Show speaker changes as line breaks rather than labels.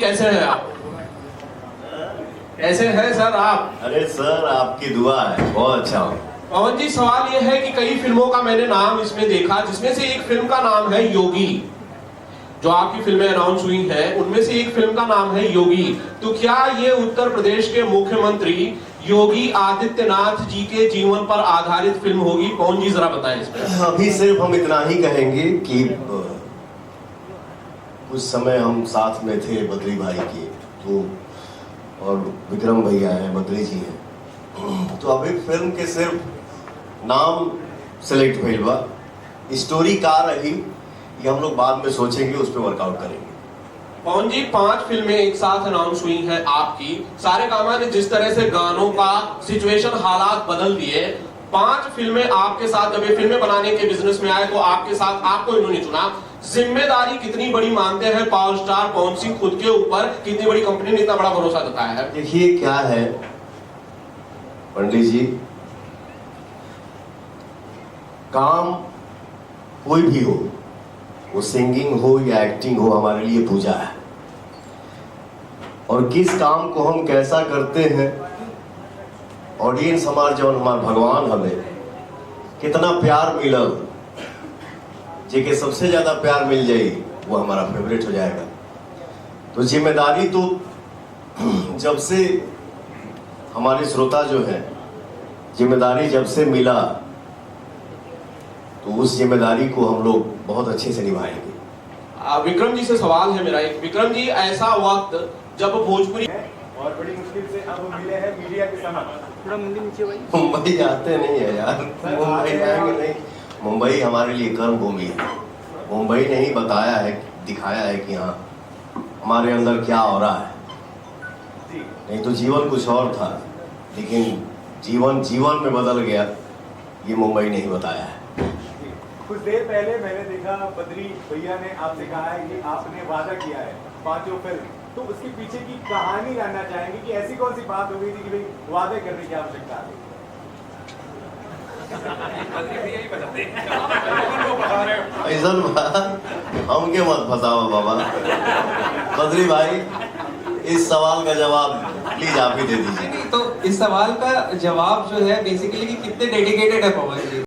कैसे हैं आप? कैसे हैं सर आप?
अरे सर आपकी दुआ है, बहुत अच्छा हो।
पवन जी, सवाल यह है कि कई फिल्मों का मैंने नाम इसमें देखा, जिसमें से एक फिल्म का नाम है योगी। जो आपकी फिल्में अनाउंस हुई हैं उनमें से एक फिल्म का नाम है योगी। तो क्या ये उत्तर प्रदेश के मुख्यमंत्री योगी आदित्यनाथ जी के जीवन पर आधारित फिल्म होगी? पवन जी जरा बताएं इस पर।
अभी सिर्फ हम इतना ही कहेंगे कि कुछ समय हम साथ में थे बद्री भाई के, तो और विक्रम भैया हैं, बद्री जी हैं, तो अभी फिल्म के सिर्फ नाम सेलेक्ट भइल बा। स्टोरी का रही ये हम लोग बाद में सोचेंगे, उस पर वर्कआउट करेंगे।
पवन जी, 5 फिल्में एक साथ अनाउंस हुई हैं आपकी। सारे कामा ने जिस तरह से गानों का सिचुएशन हालात बदल दिए, 5 फिल्में आपके साथ, जब ये फिल्में बनाने के बिजनेस में आए तो आपके साथ आपको इन्होंने चुना। जिम्मेदारी कितनी बड़ी मानते हैं पावर स्टार पवन सिंह खुद के ऊपर? कितनी बड़ी कंपनी ने इतना बड़ा भरोसा जताया है?
देखिए क्या है पंडित जी, काम कोई भी हो, वो सिंगिंग हो या एक्टिंग हो, हमारे लिए पूजा है। और किस काम को हम कैसा करते हैं, ऑडियंस हमारे जौन हमारे भगवान हमें कितना प्यार मिलल, जेके सबसे ज्यादा प्यार मिल जाए वो हमारा फेवरेट हो जाएगा। तो जिम्मेदारी तो जब से हमारे श्रोता जो है, जिम्मेदारी जब से मिला तो उस जिम्मेदारी को हम लोग बहुत अच्छे से निभाएंगे।
विक्रम जी से सवाल है मेरा एक। विक्रम जी, ऐसा वक्त जब भोजपुरी
और बड़ी मुश्किल से अब मिले हैं मीडिया के साथ, थोड़ा मंदिर नीचे भाई।
मुंबई आते नहीं है यार, मुंबई आएंगे नहीं। मुंबई हमारे लिए कर्म भूमि है। मुंबई ने ही बताया है, दिखाया है कि हाँ हमारे अंदर क्या हो रहा है। नहीं तो जीवन कुछ और था, लेकिन जीवन में बदल गया, ये मुंबई ने ही बताया है।
कुछ देर पहले मैंने देखा बद्री भैया ने आपसे कहा है कि आपने वादा किया है 5 फिल्म, तो उसके पीछे की कहानी जानना चाहेंगे कि ऐसी कौन सी बात हो गई थी कि भाई वादे करने की आवश्यकता है?
ऐसा हमके मत फंसाओ बाबा। बद्री भाई, इस सवाल का जवाब प्लीज आप ही दे दीजिए।
तो इस सवाल का जवाब जो है बेसिकली कि कितने डेडिकेटेड है पवन जी।